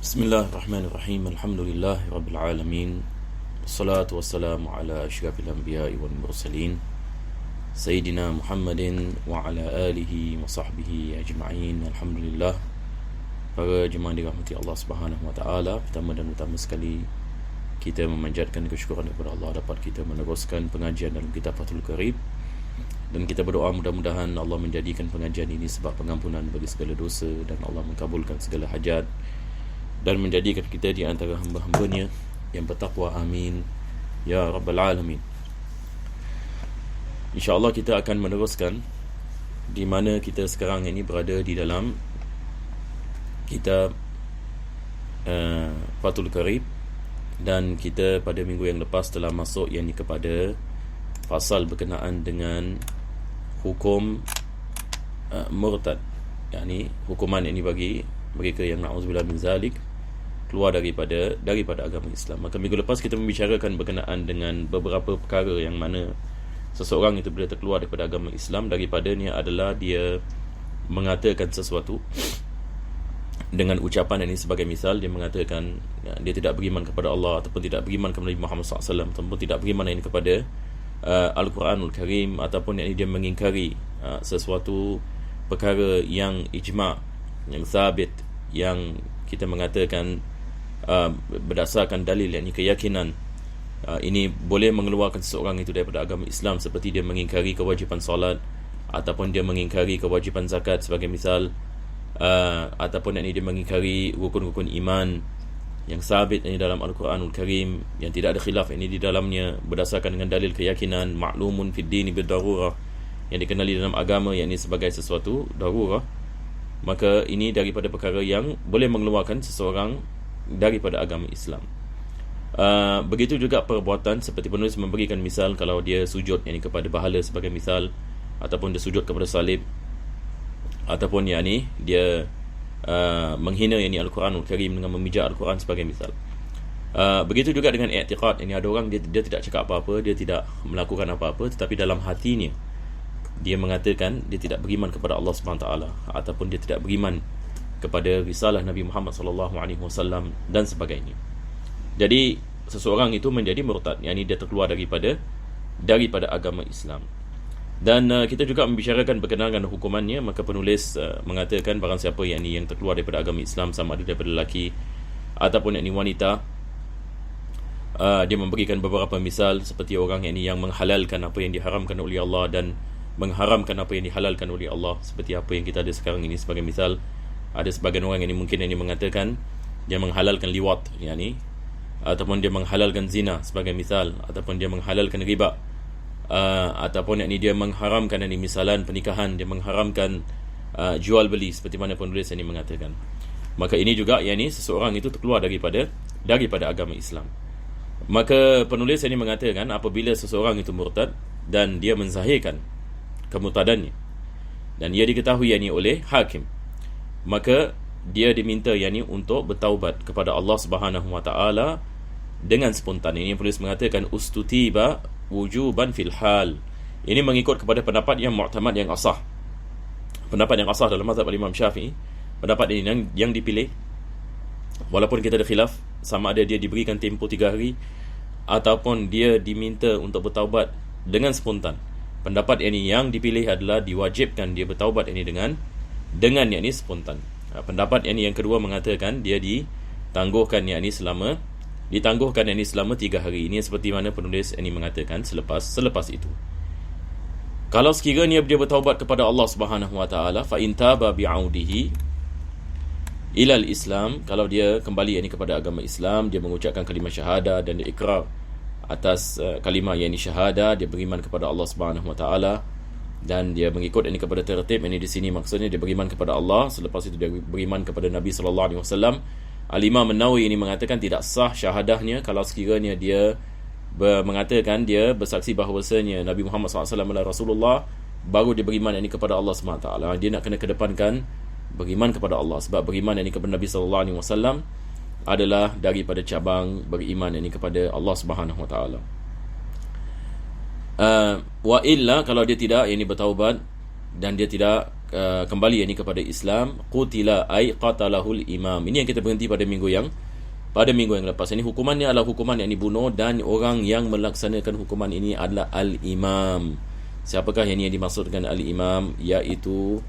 Bismillahirrahmanirrahim. Alhamdulillahi rabbil alamin. Wassalatu wassalamu ala asyrafil anbiya'i wal mursalin Sayyidina Muhammadin wa ala alihi wa sahbihi ajma'in. Alhamdulillah. Para jemaah dirahmati Allah Subhanahu wa taala, pertama dan utama sekali kita memanjatkan kesyukuran kepada Allah dapat kita meneruskan pengajian dalam kitab Fathul Qarib, dan kita berdoa mudah-mudahan Allah menjadikan pengajian ini sebab pengampunan bagi segala dosa, dan Allah mengabulkan segala hajat dan menjadikan kita di antara hamba-hambanya yang bertakwa. Amin ya rabbal alamin. InsyaAllah kita akan meneruskan di mana kita sekarang ini berada di dalam kitab Fathul Qarib, dan kita pada minggu yang lepas telah masuk yakni kepada fasal berkenaan dengan hukum murtad, yakni hukuman ini bagi mereka yang na'udzubillah min zalik keluar daripada agama Islam. Maka minggu lepas kita membicarakan berkenaan dengan beberapa perkara yang mana seseorang itu bila terkeluar daripada agama Islam, daripadanya adalah dia mengatakan sesuatu dengan ucapan ini. Sebagai misal, dia mengatakan dia tidak beriman kepada Allah, ataupun tidak beriman kepada Nabi Muhammad SAW, ataupun tidak beriman ini kepada Al-Quranul Karim, ataupun yang dia mengingkari sesuatu perkara yang ijma', yang sabit, yang kita mengatakan berdasarkan dalil, yakni keyakinan, ini boleh mengeluarkan seseorang itu daripada agama Islam, seperti dia mengingkari kewajipan solat, ataupun dia mengingkari kewajipan zakat sebagai misal, ataupun yakni dia mengingkari rukun-rukun iman yang sabit ini dalam Al-Quranul Karim, yang tidak ada khilaf ini di dalamnya berdasarkan dengan dalil keyakinan, ma'lumun fid dini bid-darurah, yang dikenali dalam agama yakni sebagai sesuatu darurah. Maka ini daripada perkara yang boleh mengeluarkan seseorang daripada agama Islam. Begitu juga perbuatan seperti penulis memberikan misal, kalau dia sujud yakni kepada bahala sebagai misal, ataupun dia sujud kepada salib, ataupun yakni dia menghina yakni Al-Quranul Karim dengan memijak Al-Quran sebagai misal. Begitu juga dengan i'tiqad, ini ada orang dia tidak cakap apa-apa, dia tidak melakukan apa-apa, tetapi dalam hatinya dia mengatakan dia tidak beriman kepada Allah SWT, ataupun dia tidak beriman kepada risalah Nabi Muhammad SAW dan sebagainya. Jadi seseorang itu menjadi murtad, yakni dia terkeluar daripada agama Islam. Dan kita juga membicarakan berkenaan dengan hukumannya. Maka penulis mengatakan barang siapa yang terkeluar daripada agama Islam, sama ada daripada lelaki ataupun yakni wanita, dia memberikan beberapa misal, seperti orang yang menghalalkan apa yang diharamkan oleh Allah dan mengharamkan apa yang dihalalkan oleh Allah, seperti apa yang kita ada sekarang ini. Sebagai misal, ada sebagian orang yang mungkin mengatakan dia menghalalkan liwat, ataupun dia menghalalkan zina sebagai misal, ataupun dia menghalalkan riba, ataupun dia mengharamkan misalan pernikahan, dia mengharamkan jual beli, seperti mana penulis ini mengatakan. Maka ini juga seseorang itu terkeluar daripada agama Islam. Maka penulis ini mengatakan apabila seseorang itu murtad dan dia menzahirkan kemurtadannya, dan ia diketahui oleh hakim, maka dia diminta untuk bertaubat kepada Allah Subhanahu wa taala dengan spontan. Ini penulis mengatakan ustutiba wujuban fil hal. Ini mengikut kepada pendapat yang mu'tamad, yang asah. Pendapat yang asah dalam mazhab Imam Syafi'i, pendapat ini yang dipilih, walaupun kita ada khilaf sama ada dia diberikan tempoh 3 hari ataupun dia diminta untuk bertaubat dengan spontan. Pendapat yang dipilih adalah diwajibkan dia bertaubat dengan spontan. Pendapat yang kedua mengatakan dia ditangguhkan selama 3 hari. Ini seperti mana penulis ini mengatakan selepas itu. Kalau sekiranya dia bertaubat kepada Allah Subhanahu wa taala, fa in taba bi'audihi ilal Islam, kalau dia kembali kepada agama Islam, dia mengucapkan kalimah syahadah dan dia ikrar atas kalimah syahadah, dia beriman kepada Allah Subhanahu wa taala dan dia mengikut kepada tertib. Ini di sini maksudnya dia beriman kepada Allah, selepas itu dia beriman kepada Nabi sallallahu alaihi wasallam. Al-Imam An-Nawawi ini mengatakan tidak sah syahadahnya kalau sekiranya dia mengatakan dia bersaksi bahawasanya Nabi Muhammad SAW adalah Rasulullah, baru dia beriman kepada Allah SWT. Dia nak kena kedepankan beriman kepada Allah, sebab beriman kepada Nabi SAW adalah daripada cabang beriman kepada Allah Subhanahu Wa Taala. Wa illa, kalau dia tidak bertaubat dan dia tidak kembali ini kepada Islam, qutila ay qatalahul imam. Ini yang kita berhenti pada minggu yang lepas. Ini hukumannya adalah hukuman yang dibunuh, dan orang yang melaksanakan hukuman ini adalah al-imam. Siapakah yang dimaksud dengan al-imam? Iaitu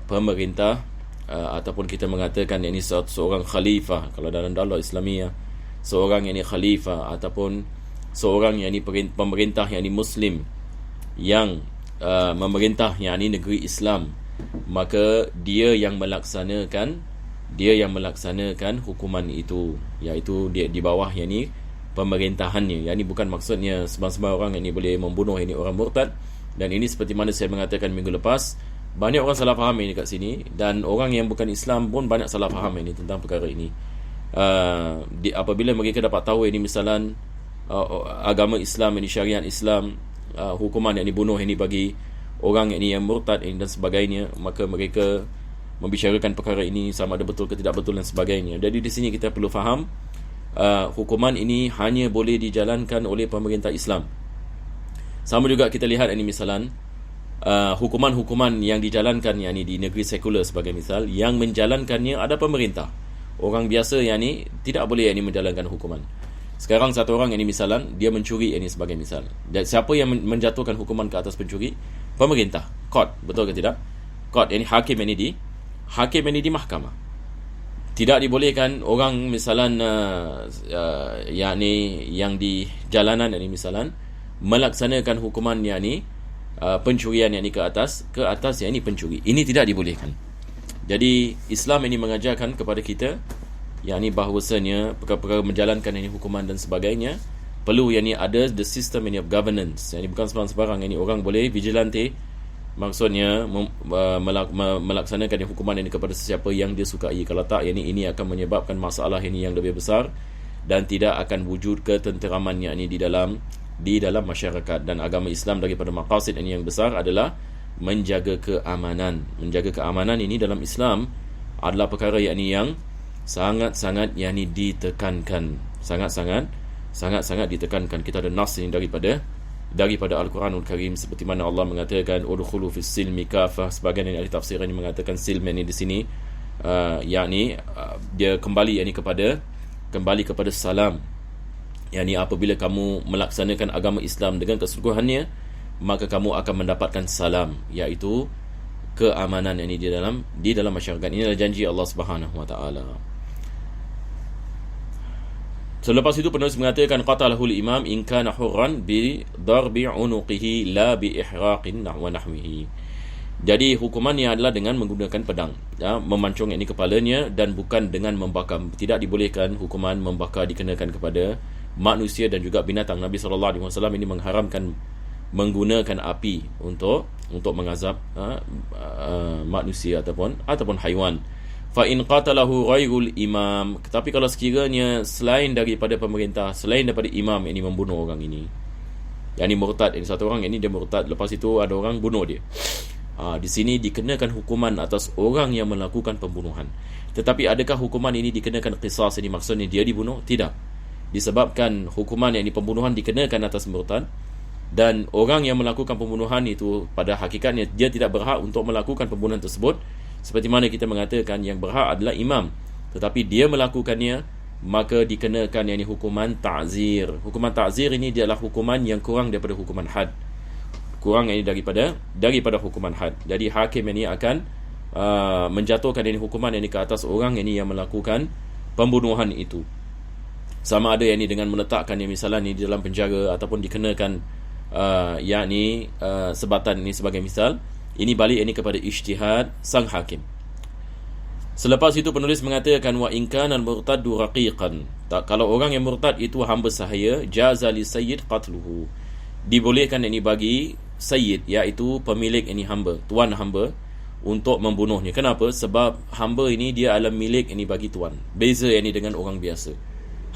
pemerintah, ataupun kita mengatakan ini seorang khalifah. Kalau dalam daulah Islamiyah, seorang yang khalifah ataupun seorang yang pemerintah yang muslim yang memerintah yang negeri Islam, maka dia yang melaksanakan hukuman itu, iaitu dia di bawah yang pemerintahannya. Yang ini bukan maksudnya sembarang orang yang boleh membunuh orang murtad. Dan ini seperti mana saya mengatakan minggu lepas, banyak orang salah faham ini kat sini, dan orang yang bukan Islam pun banyak salah faham ini tentang perkara ini. Apabila mereka dapat tahu ini misalan agama Islam, ini syariat Islam, hukuman yang dibunuh ini bagi orang yang murtad ini dan sebagainya, maka mereka membicarakan perkara ini sama ada betul ke tidak betul dan sebagainya. Jadi di sini kita perlu faham, hukuman ini hanya boleh dijalankan oleh pemerintah Islam. Sama juga kita lihat ini misalan hukuman-hukuman yang dijalankan di negeri sekular sebagai misal, yang menjalankannya ada pemerintah. Orang biasa tidak boleh menjalankan hukuman. Sekarang satu orang misalan dia mencuri sebagai misal. Dan siapa yang menjatuhkan hukuman ke atas pencuri? Pemerintah, court, betul ke tidak? Court, hakim di mahkamah. Tidak dibolehkan orang misalan yang di jalanan misalan melaksanakan hukuman pencurian ke atas pencuri. Ini tidak dibolehkan. Jadi Islam ini mengajarkan kepada kita bahawasanya perkara-perkara menjalankan hukuman dan sebagainya perlu ada the system of governance. Bukan sembarang orang boleh vigilante, maksudnya melaksanakan hukuman kepada sesiapa yang dia sukai. Kalau tak, ini akan menyebabkan masalah yang lebih besar, dan tidak akan wujud ketenteraman di dalam masyarakat. Dan agama Islam daripada maqasid yang besar adalah menjaga keamanan. Menjaga keamanan ini dalam Islam adalah perkara yang sangat-sangat ditekankan. Sangat-sangat ditekankan. Kita ada nas ini daripada Al-Quranul Karim, seperti mana Allah mengatakan udkhulu fis silmi kafah. Sebagian ahli tafsir ini mengatakan silm ini di sini dia kembali kepada salam. Apabila kamu melaksanakan agama Islam dengan keseluruhannya, maka kamu akan mendapatkan salam, iaitu keamanan di dalam masyarakat. Ini adalah janji Allah Subhanahu wa taala. Selepas itu penulis mengatakan qatalahul imam in kana hurran bi darbi unuqihi la bi ihraqin wa nahwihi. Jadi hukumannya adalah dengan menggunakan pedang, memancung kepalanya, dan bukan dengan membakar. Tidak dibolehkan hukuman membakar dikenakan kepada manusia dan juga binatang. Nabi SAW ini mengharamkan menggunakan api untuk mengazab manusia ataupun haiwan. Fa in qatalahu ghairul imam. Tetapi kalau sekiranya selain daripada pemerintah, selain daripada imam membunuh orang ini, murtad, satu orang dia murtad, lepas itu ada orang bunuh dia, di sini dikenakan hukuman atas orang yang melakukan pembunuhan. Tetapi adakah hukuman ini dikenakan qisas? Ini maksudnya dia dibunuh? Tidak. Disebabkan hukuman pembunuhan dikenakan atas murtad, dan orang yang melakukan pembunuhan itu pada hakikatnya dia tidak berhak untuk melakukan pembunuhan tersebut. Seperti mana kita mengatakan yang berhak adalah imam, tetapi dia melakukannya, maka dikenakan hukuman ta'zir. Hukuman ta'zir ini adalah hukuman yang kurang daripada hukuman had. Kurang daripada hukuman had. Jadi hakim akan menjatuhkan hukuman ke atas orang yang melakukan pembunuhan itu. Sama ada dengan meletakkan misalnya di dalam penjara, ataupun dikenakan sebatan sebagai misal. Ini balik kepada ijtihad sang hakim. Selepas itu penulis mengatakan wa in kana al-murtaddu raqiqan. Kalau orang yang murtad itu hamba sahaya, jaza li sayyid qatluhu. Dibolehkan bagi sayyid, iaitu pemilik hamba, tuan hamba, untuk membunuhnya. Kenapa? Sebab hamba ini dia adalah milik bagi tuan. Beza dengan orang biasa.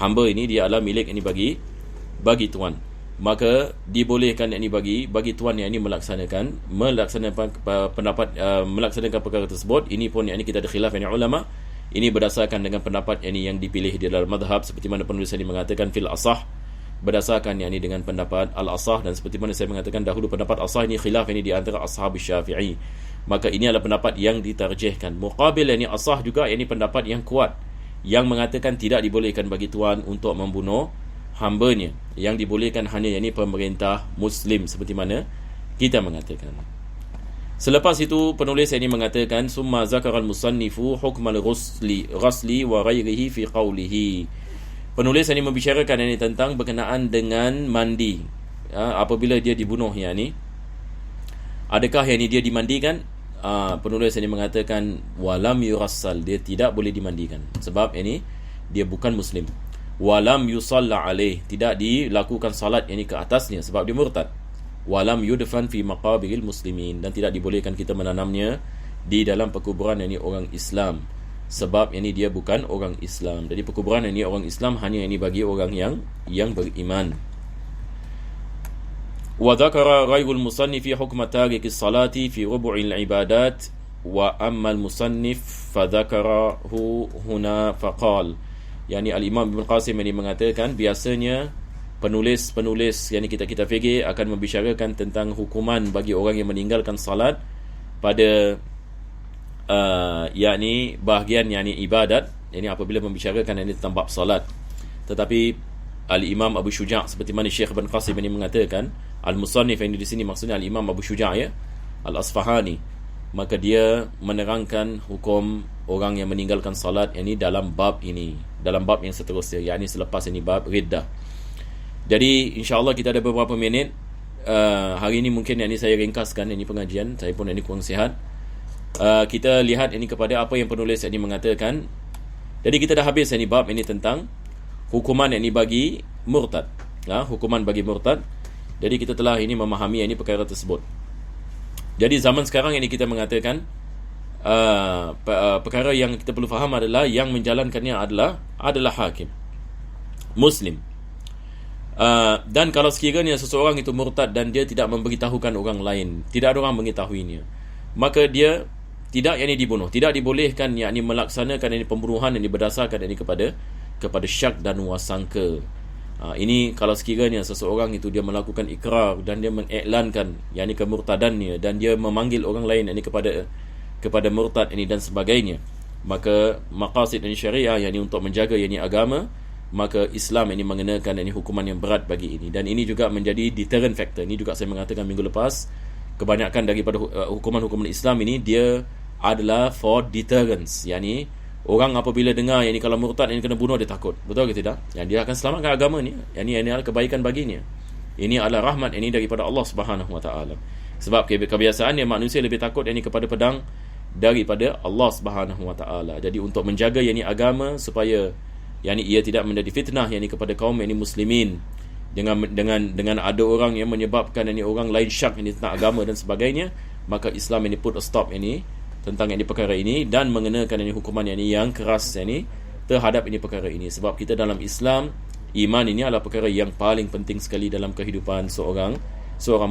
Hamba ini dia adalah milik bagi tuan. Maka dibolehkan bagi tuan yang melaksanakan pendapat melaksanakan perkara tersebut. Ini pun kita ada khilaf ulama. Ini berdasarkan dengan pendapat yang dipilih di dalam madhab, seperti mana penulis ini mengatakan fil asah, berdasarkan dengan pendapat al-asah. Dan seperti mana saya mengatakan dahulu, pendapat asah ini khilaf di antara ashab Syafi'i. Maka ini adalah pendapat yang ditarjihkan. Muqabil yang asah juga, ini pendapat yang kuat yang mengatakan tidak dibolehkan bagi tuan untuk membunuh hambanya. Yang dibolehkan hanya yang ini pemerintah Muslim, seperti mana kita mengatakan. Selepas itu penulis ini mengatakan summa zakaral musannifu hukmal ghasli wa ghairihi fi qawlihi. Penulis ini membicarakan ini tentang berkenaan dengan mandi. Apabila dia dibunuh ni, adakah yang ini dia dimandikan? Penulis ini mengatakan walam yurassal, dia tidak boleh dimandikan sebab ini dia bukan muslim. Walam yusalla alaih, tidak dilakukan salat yang ini ke atasnya sebab dia murtad. Walam yudfan fi maqabiril muslimin, dan tidak dibolehkan kita menanamnya di dalam perkuburan yang ini orang Islam sebab ini dia bukan orang Islam. Jadi perkuburan yang ini orang Islam hanya ini bagi orang yang beriman. Wa dzakara ghairul musannifi hukma tarikis salati fi rubu'il ibadat wa amma al-musannif fa dzakarahu huna faqal. Yani al-Imam Ibn Qasim ini mengatakan biasanya penulis yang kita fikir akan membicarakan tentang hukuman bagi orang yang meninggalkan salat pada yakni bahagian yakni ibadat, yakni apabila membicarakan ini tentang bab salat. Tetapi al-Imam Abu Syuja' seperti mana Syekh Ibn Qasim ini mengatakan, al-musannif yang di sini maksudnya al-Imam Abu Syuja' al-Asfahani, maka dia menerangkan hukum orang yang meninggalkan salat ini dalam bab yang seterusnya, yakni selepas ini bab riddah. Jadi insya-Allah kita ada beberapa minit hari ini, mungkin yang ini saya ringkaskan ini pengajian, saya pun ini kurang sihat. Kita lihat ini kepada apa yang penulis ini mengatakan. Jadi kita dah habis ini bab ini tentang hukuman ini bagi murtad. Hukuman bagi murtad. Jadi kita telah ini memahami ini perkara tersebut. Jadi zaman sekarang ini kita mengatakan perkara yang kita perlu faham adalah yang menjalankannya adalah hakim Muslim. Dan kalau sekiranya seseorang itu murtad dan dia tidak memberitahukan orang lain, tidak ada orang mengetahuinya, maka dia tidak dibunuh, tidak dibolehkan yakni melaksanakan ini pembunuhan yang berdasarkan ini kepada syak dan wasangka. Ini kalau sekiranya seseorang itu dia melakukan ikrar dan dia mengiklankan yakni kemurtadannya dan dia memanggil orang lain ini kepada murtad ini dan sebagainya, maka maqasid dan syariah yakni untuk menjaga yakni agama, maka Islam ini mengenakan ini hukuman yang berat bagi ini. Dan ini juga menjadi deterrent factor. Ini juga saya mengatakan minggu lepas, kebanyakan daripada hukuman-hukuman Islam ini dia adalah for deterrence, yakni orang apabila dengar yang ni kalau murtad ini kena bunuh, dia takut. Betul ke tidak? Yang dia akan selamatkan agama ni. Yang ini adalah kebaikan baginya. Ini adalah rahmat ini daripada Allah Subhanahu Wa Taala. Sebab kebiasaannya manusia lebih takut yang ni kepada pedang daripada Allah Subhanahu Wa Taala. Jadi untuk menjaga yang ni agama supaya yang ni ia tidak menjadi fitnah yang ni kepada kaum yang ni muslimin dengan ada orang yang menyebabkan yang ni orang lain syak ini tentang agama dan sebagainya, maka Islam ini put a stop ini tentang yang di perkara ini dan mengenakan ini hukuman yang keras ini terhadap ini perkara ini. Sebab kita dalam Islam, iman ini adalah perkara yang paling penting sekali dalam kehidupan seorang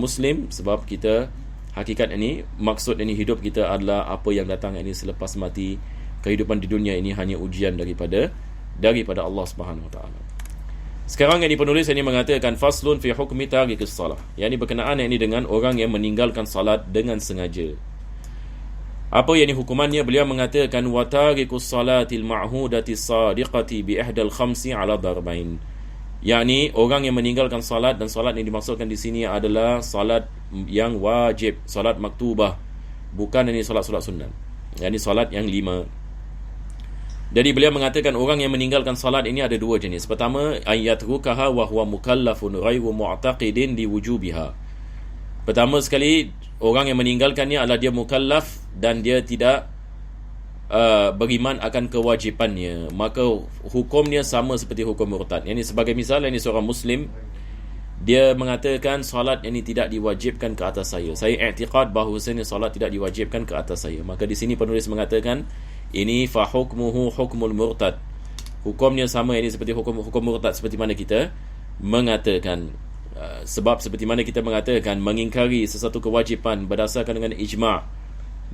muslim. Sebab kita hakikat ini, maksud ini hidup kita adalah apa yang datang ini selepas mati. Kehidupan di dunia ini hanya ujian daripada Allah Subhanahu Wa Taala. Sekarang yang penulis ini mengatakan faslun fi hukmi tarikis salah. Yang ini berkenaan ini dengan orang yang meninggalkan salat dengan sengaja. Apa yang hukumannya? Beliau mengatakan wa tarikus salatil ma'hudati sadiqati bi ihdal khamsi ala darbain. Yakni orang yang meninggalkan salat, dan salat yang dimaksudkan di sini adalah salat yang wajib, salat maktubah, bukan ini salat sunat. Yakni salat yang 5. Jadi beliau mengatakan orang yang meninggalkan salat ini ada dua jenis. Pertama, ayatrukaha wa huwa mukallafun ghairu mu'taqidin li wujubiha. Pertama sekali, orang yang meninggalkannya adalah dia mukallaf dan dia tidak beriman akan kewajipannya, maka hukumnya sama seperti hukum murtad. Yang sebagai misal, ini seorang muslim, dia mengatakan salat ini tidak diwajibkan ke atas saya. Saya i'tiqad bahawasanya salat tidak diwajibkan ke atas saya. Maka di sini penulis mengatakan ini fa hukmuhu hukmul murtad. Hukumnya sama ini seperti hukum murtad, seperti mana kita mengatakan. Sebab seperti mana kita mengatakan mengingkari sesuatu kewajipan berdasarkan dengan ijma'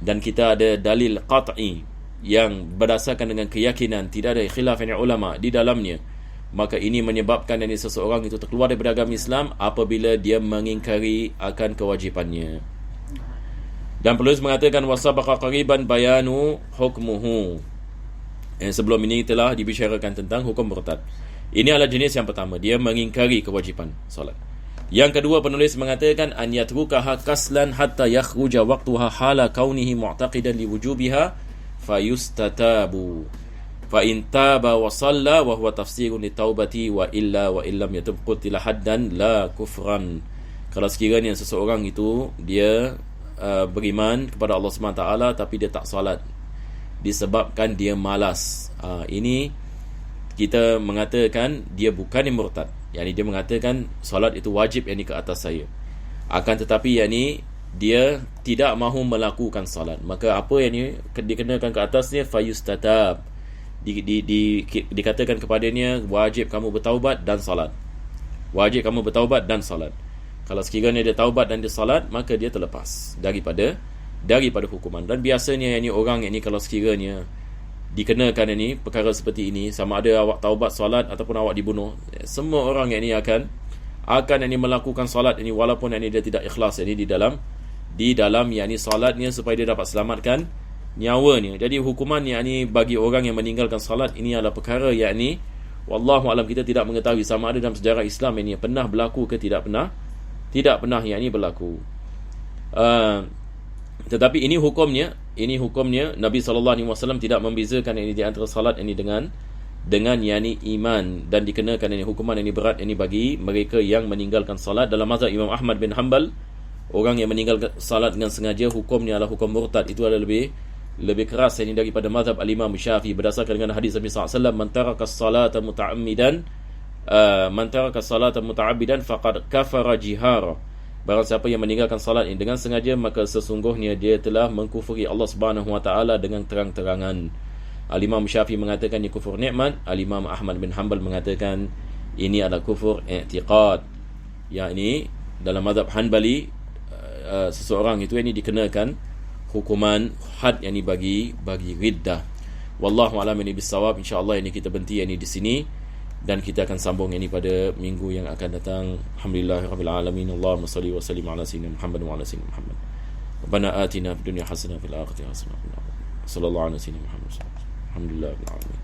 dan kita ada dalil qat'i yang berdasarkan dengan keyakinan, tidak ada khilaf ulama di dalamnya, maka ini menyebabkan yang seseorang itu terkeluar daripada agama Islam apabila dia mengingkari akan kewajipannya. Dan penulis mengatakan wasabaqa qariban bayanu hukmuhu. Sebelum ini telah dibicarakan tentang hukum murtad. Ini adalah jenis yang pertama, dia mengingkari kewajipan solat. Yang kedua, penulis mengatakan an yatrukaha kaslan hatta yakhruja waqtuha hala kaunihi mu'taqidan liwujubiha fayustatabu. Fa in taba wa shalla wa huwa tafsirun litaubati wa illam yatub qutila haddan la kufran. Kalau sekiranya seseorang itu dia beriman kepada Allah SWT tapi dia tak solat disebabkan dia malas, ini kita mengatakan dia bukan yang murtad. Yani dia mengatakan solat itu wajib yani ke atas saya, akan tetapi yani dia tidak mahu melakukan solat, maka apa yang dikenakan ke atasnya fayustatab, dikatakan kepadanya wajib kamu bertaubat dan solat. Wajib kamu bertaubat dan solat. Kalau sekiranya dia taubat dan dia salat, maka dia terlepas daripada hukuman. Dan biasanya yang ni orang yang ni kalau sekiranya dikenakan ini perkara seperti ini, sama ada awak taubat salat ataupun awak dibunuh, semua orang yang ni akan ini melakukan salat ini walaupun yang ni dia tidak ikhlas ini di dalam yang ni salatnya supaya dia dapat selamatkan nyawanya. Jadi hukuman yang ni bagi orang yang meninggalkan salat ini adalah perkara yang ni wallahu alam kita tidak mengetahui sama ada dalam sejarah Islam ini pernah berlaku ke tidak pernah yang ini berlaku. Tetapi ini hukumnya Nabi SAW tidak membezakan ini di antara salat ini dengan yani iman, dan dikenakan ini hukuman ini berat ini bagi mereka yang meninggalkan salat. Dalam mazhab Imam Ahmad bin Hanbal, orang yang meninggalkan salat dengan sengaja hukumnya adalah hukum murtad. Itu adalah lebih keras ini daripada mazhab al-Imam Syafi'i berdasarkan dengan hadis Nabi SAW, man taraka as-salata muta'ammidan faqad kafara jihara. Barang siapa yang meninggalkan salat ini dengan sengaja, maka sesungguhnya dia telah mengkufuri Allah Subhanahu wa taala dengan terang-terangan. Al-Imam Syafi'i mengatakan ini kufur nikmat, Al-Imam Ahmad bin Hanbal mengatakan ini adalah kufur i'tiqad. Yakni dalam mazhab Hanbali seseorang itu ini dikenakan hukuman had yakni bagi riddah. Wallahu a'lam bissawab. Insya-Allah ini kita berhenti ini di sini dan kita akan sambung ini pada minggu yang akan datang. Alhamdulillahirabbil alamin. Allahumma shalli wa sallim ala sayyidina Muhammad wa ala sayyidina Muhammad. Rabbana atina fid dunya hasanah wa fil akhirati hasanah wa qina adzabannar. Sallallahu alaihi wa sallam. Alhamdulillahirabbil alamin.